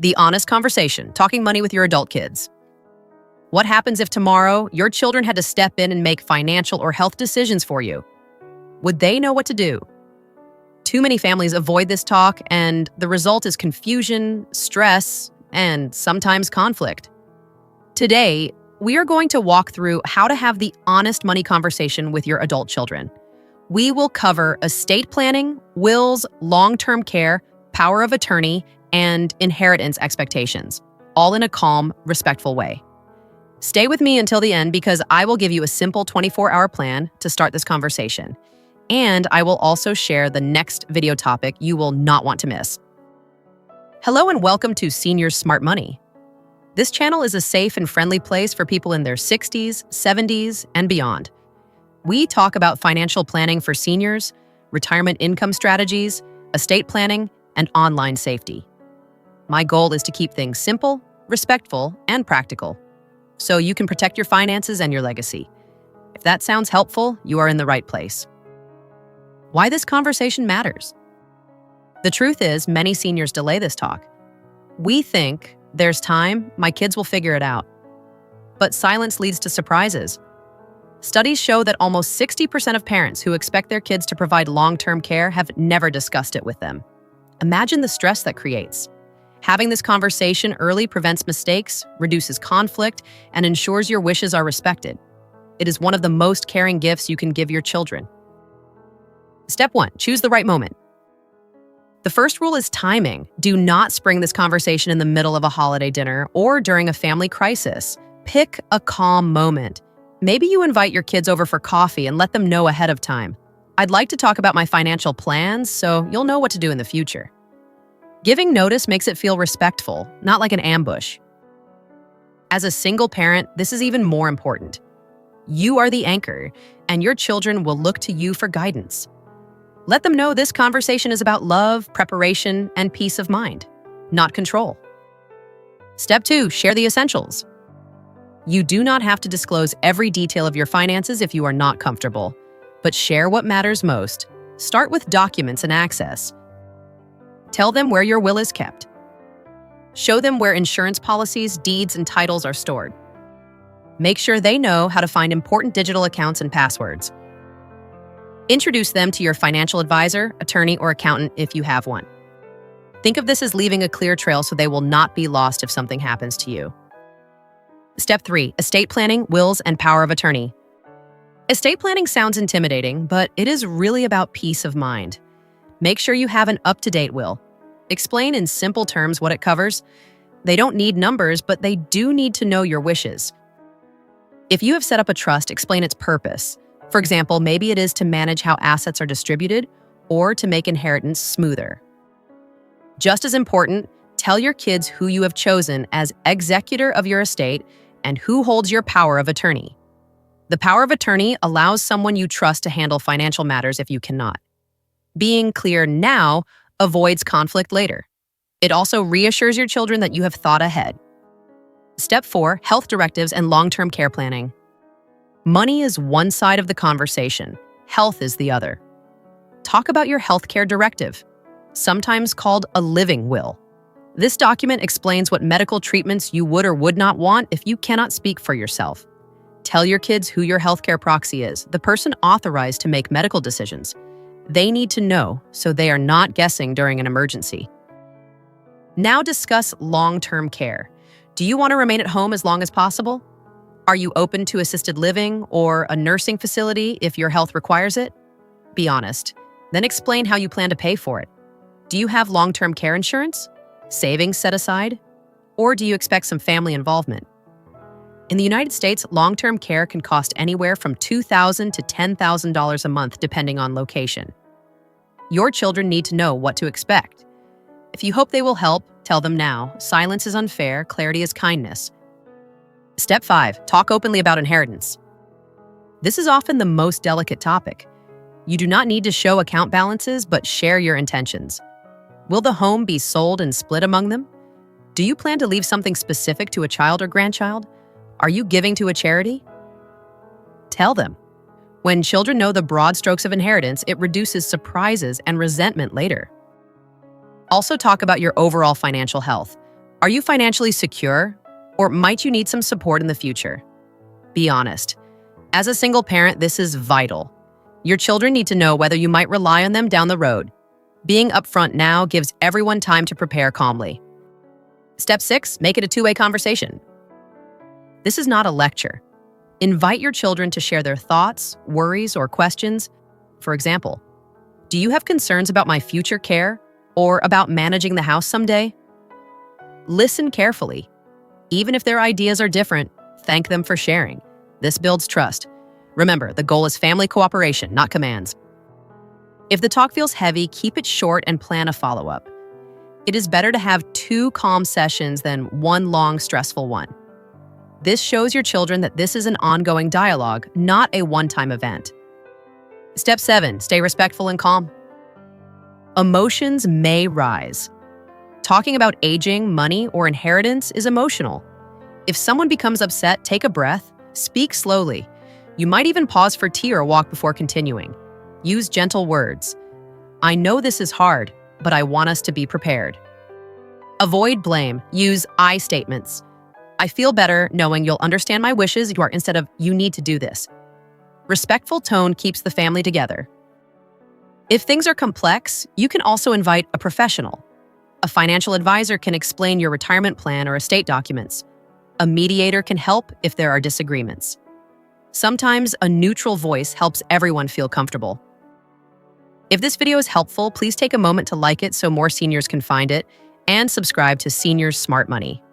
The honest conversation, talking money with your adult kids. What happens if tomorrow your children had to step in and make financial or health decisions for you? Would they know what to do? Too many families avoid this talk, and the result is confusion, stress, and sometimes conflict. Today, we are going to walk through how to have the honest money conversation with your adult children. We will cover estate planning, wills, long-term care, power of attorney, and inheritance expectations, all in a calm, respectful way. Stay with me until the end because I will give you a simple 24-hour plan to start this conversation. And I will also share the next video topic you will not want to miss. Hello and welcome to Seniors Smart Money. This channel is a safe and friendly place for people in their 60s, 70s, and beyond. We talk about financial planning for seniors, retirement income strategies, estate planning, and online safety. My goal is to keep things simple, respectful, and practical, so you can protect your finances and your legacy. If that sounds helpful, you are in the right place. Why this conversation matters. The truth is, many seniors delay this talk. We think, there's time, my kids will figure it out. But silence leads to surprises. Studies show that almost 60% of parents who expect their kids to provide long-term care have never discussed it with them. Imagine the stress that creates. Having this conversation early prevents mistakes, reduces conflict, and ensures your wishes are respected. It is one of the most caring gifts you can give your children. Step 1, choose the right moment. The first rule is timing. Do not spring this conversation in the middle of a holiday dinner or during a family crisis. Pick a calm moment. Maybe you invite your kids over for coffee and let them know ahead of time. I'd like to talk about my financial plans so you'll know what to do in the future. Giving notice makes it feel respectful, not like an ambush. As a single parent, this is even more important. You are the anchor, and your children will look to you for guidance. Let them know this conversation is about love, preparation, and peace of mind, not control. Step 2, share the essentials. You do not have to disclose every detail of your finances if you are not comfortable, but share what matters most. Start with documents and access. Tell them where your will is kept. Show them where insurance policies, deeds, and titles are stored. Make sure they know how to find important digital accounts and passwords. Introduce them to your financial advisor, attorney, or accountant if you have one. Think of this as leaving a clear trail so they will not be lost if something happens to you. Step 3, estate planning, wills, and power of attorney. Estate planning sounds intimidating, but it is really about peace of mind. Make sure you have an up-to-date will. Explain in simple terms what it covers. They don't need numbers, but they do need to know your wishes. If you have set up a trust, explain its purpose. For example, maybe it is to manage how assets are distributed or to make inheritance smoother. Just as important, tell your kids who you have chosen as executor of your estate and who holds your power of attorney. The power of attorney allows someone you trust to handle financial matters if you cannot. Being clear now avoids conflict later. It also reassures your children that you have thought ahead. Step 4, health directives and long-term care planning. Money is one side of the conversation. Health is the other. Talk about your healthcare directive, sometimes called a living will. This document explains what medical treatments you would or would not want if you cannot speak for yourself. Tell your kids who your healthcare proxy is, the person authorized to make medical decisions. They need to know so they are not guessing during an emergency. Now discuss long-term care. Do you want to remain at home as long as possible? Are you open to assisted living or a nursing facility if your health requires it? Be honest. Then explain how you plan to pay for it. Do you have long-term care insurance? Savings set aside? Or do you expect some family involvement? In the United States, long-term care can cost anywhere from $2,000 to $10,000 a month depending on location. Your children need to know what to expect. If you hope they will help, tell them now. Silence is unfair, clarity is kindness. Step 5, talk openly about inheritance. This is often the most delicate topic. You do not need to show account balances, but share your intentions. Will the home be sold and split among them? Do you plan to leave something specific to a child or grandchild? Are you giving to a charity? Tell them. When children know the broad strokes of inheritance, it reduces surprises and resentment later. Also talk about your overall financial health. Are you financially secure, or might you need some support in the future? Be honest. As a single parent, this is vital. Your children need to know whether you might rely on them down the road. Being upfront now gives everyone time to prepare calmly. Step 6, make it a two-way conversation. This is not a lecture. Invite your children to share their thoughts, worries, or questions. For example, do you have concerns about my future care or about managing the house someday? Listen carefully. Even if their ideas are different, thank them for sharing. This builds trust. Remember, the goal is family cooperation, not commands. If the talk feels heavy, keep it short and plan a follow-up. It is better to have 2 calm sessions than 1 long, stressful one. This shows your children that this is an ongoing dialogue, not a one-time event. Step 7, stay respectful and calm. Emotions may rise. Talking about aging, money, or inheritance is emotional. If someone becomes upset, take a breath, speak slowly. You might even pause for tea or walk before continuing. Use gentle words. I know this is hard, but I want us to be prepared. Avoid blame. Use I statements. I feel better knowing you'll understand my wishes instead of you need to do this. Respectful tone keeps the family together. If things are complex, you can also invite a professional. A financial advisor can explain your retirement plan or estate documents. A mediator can help if there are disagreements. Sometimes a neutral voice helps everyone feel comfortable. If this video is helpful, please take a moment to like it so more seniors can find it, and subscribe to Seniors Smart Money.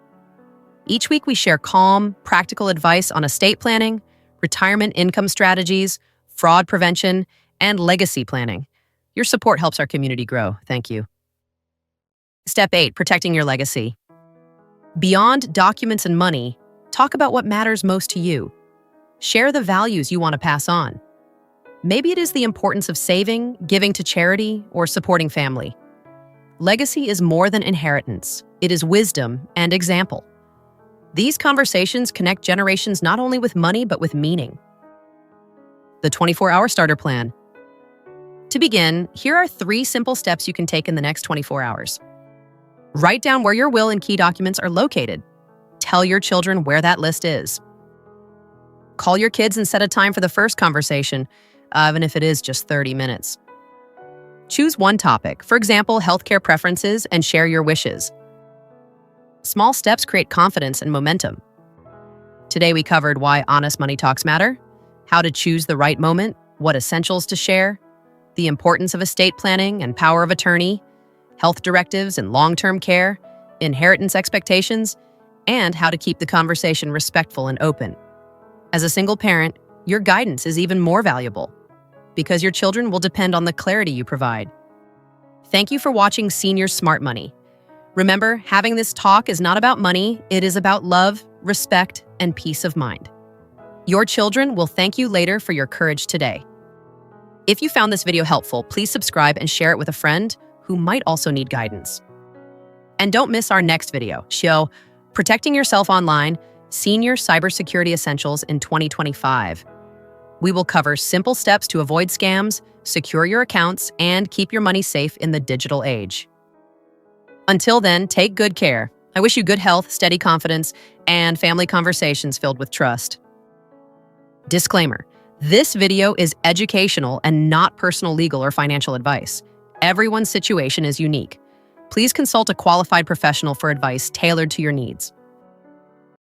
Each week we share calm, practical advice on estate planning, retirement income strategies, fraud prevention, and legacy planning. Your support helps our community grow. Thank you. Step 8, protecting your legacy. Beyond documents and money, talk about what matters most to you. Share the values you want to pass on. Maybe it is the importance of saving, giving to charity, or supporting family. Legacy is more than inheritance. It is wisdom and example. These conversations connect generations not only with money, but with meaning. The 24-hour starter plan. To begin, here are 3 simple steps you can take in the next 24 hours. Write down where your will and key documents are located. Tell your children where that list is. Call your kids and set a time for the first conversation, even if it is just 30 minutes. Choose one topic, for example, healthcare preferences, and share your wishes. Small steps create confidence and momentum. Today we covered why honest money talks matter, how to choose the right moment, what essentials to share, the importance of estate planning and power of attorney, health directives and long-term care, inheritance expectations, and how to keep the conversation respectful and open. As a single parent, your guidance is even more valuable because your children will depend on the clarity you provide. Thank you for watching Seniors Smart Money. Remember, having this talk is not about money, it is about love, respect, and peace of mind. Your children will thank you later for your courage today. If you found this video helpful, please subscribe and share it with a friend who might also need guidance. And don't miss our next video, show Protecting Yourself Online, Senior Cybersecurity Essentials in 2025. We will cover simple steps to avoid scams, secure your accounts, and keep your money safe in the digital age. Until then, take good care. I wish you good health, steady confidence, and family conversations filled with trust. Disclaimer: this video is educational and not personal legal or financial advice. Everyone's situation is unique. Please consult a qualified professional for advice tailored to your needs.